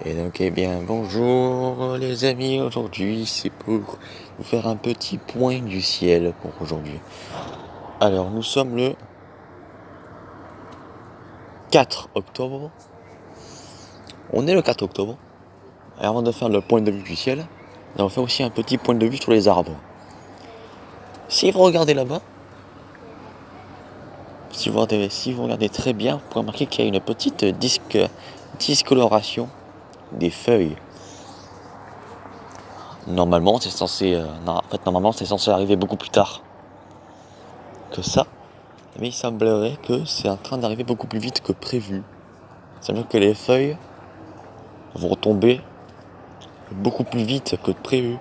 Et donc, eh bien, bonjour les amis, aujourd'hui c'est pour vous faire un petit point du ciel pour aujourd'hui. Alors, nous sommes le 4 octobre. On est le 4 octobre. Et avant de faire le point de vue du ciel, on va faire aussi un petit point de vue sur les arbres. Si vous regardez là-bas, si vous regardez très bien, vous pouvez remarquer qu'il y a une petite discoloration des feuilles. Normalement, c'est censé arriver beaucoup plus tard que ça. Mais il semblerait que c'est en train d'arriver beaucoup plus vite que prévu. Ça veut dire que les feuilles vont tomber beaucoup plus vite que prévu.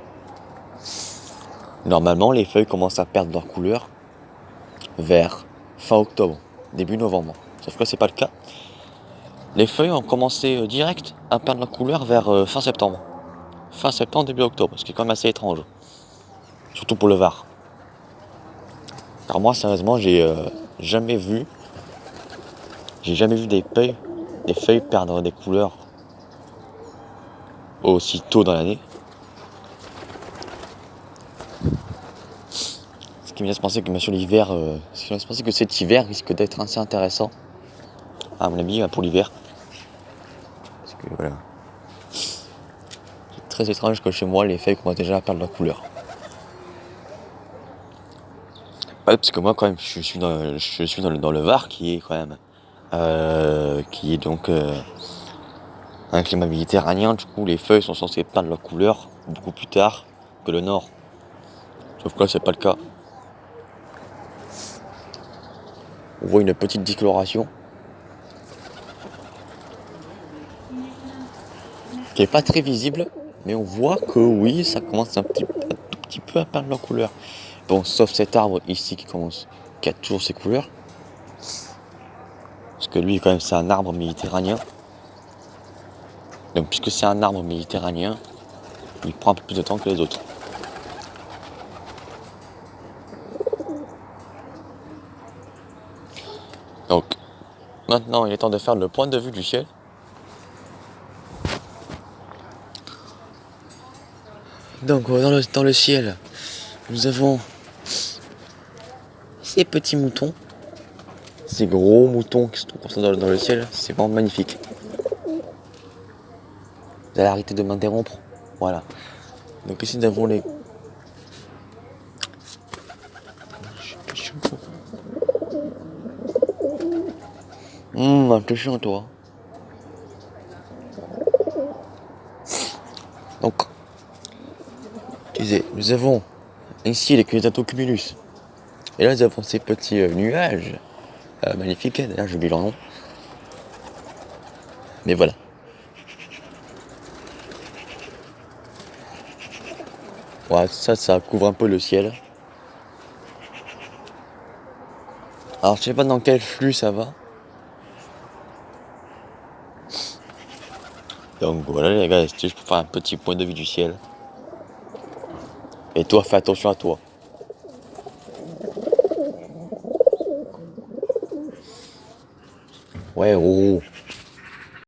Normalement, les feuilles commencent à perdre leur couleur vers fin octobre, début novembre. Sauf que c'est pas le cas. Les feuilles ont commencé direct à perdre leur couleur vers fin septembre. Fin septembre, début octobre, ce qui est quand même assez étrange. Surtout pour le Var. Car moi, sérieusement, jamais vu des feuilles perdre des couleurs aussi tôt dans l'année. Ce qui me laisse penser que cet hiver risque d'être assez intéressant, à mon avis, pour l'hiver. Parce que voilà. C'est très étrange que chez moi, les feuilles commencent déjà à perdre leur couleur. Ouais, parce que moi, quand même, je suis dans le Var, qui est quand même, qui est donc un climat méditerranéen. Du coup, les feuilles sont censées perdre leur couleur beaucoup plus tard que le Nord. Sauf que là, c'est pas le cas. On voit une petite discoloration qui est pas très visible, mais on voit que oui, ça commence un tout petit peu à perdre leur couleur. Bon, sauf cet arbre ici qui a toujours ses couleurs. Parce que lui, quand même, c'est un arbre méditerranéen. Donc, puisque c'est un arbre méditerranéen, il prend un peu plus de temps que les autres. Donc, maintenant, il est temps de faire le point de vue du ciel. Donc, dans le ciel, nous avons ces petits moutons, ces gros moutons qui sont comme ça dans le ciel. C'est vraiment magnifique. Vous allez arrêter de m'interrompre. Voilà. Donc ici nous avons les... t'es chiant toi. Donc, nous avons ici les Cumulus. Et là nous avons ces petits nuages magnifiques. D'ailleurs j'ai oublié leur nom. Mais voilà. Voilà, ça couvre un peu le ciel. Alors je sais pas dans quel flux ça va. Donc voilà les gars, c'était juste pour faire un petit point de vue du ciel. Et toi, fais attention à toi. Ouais, oh.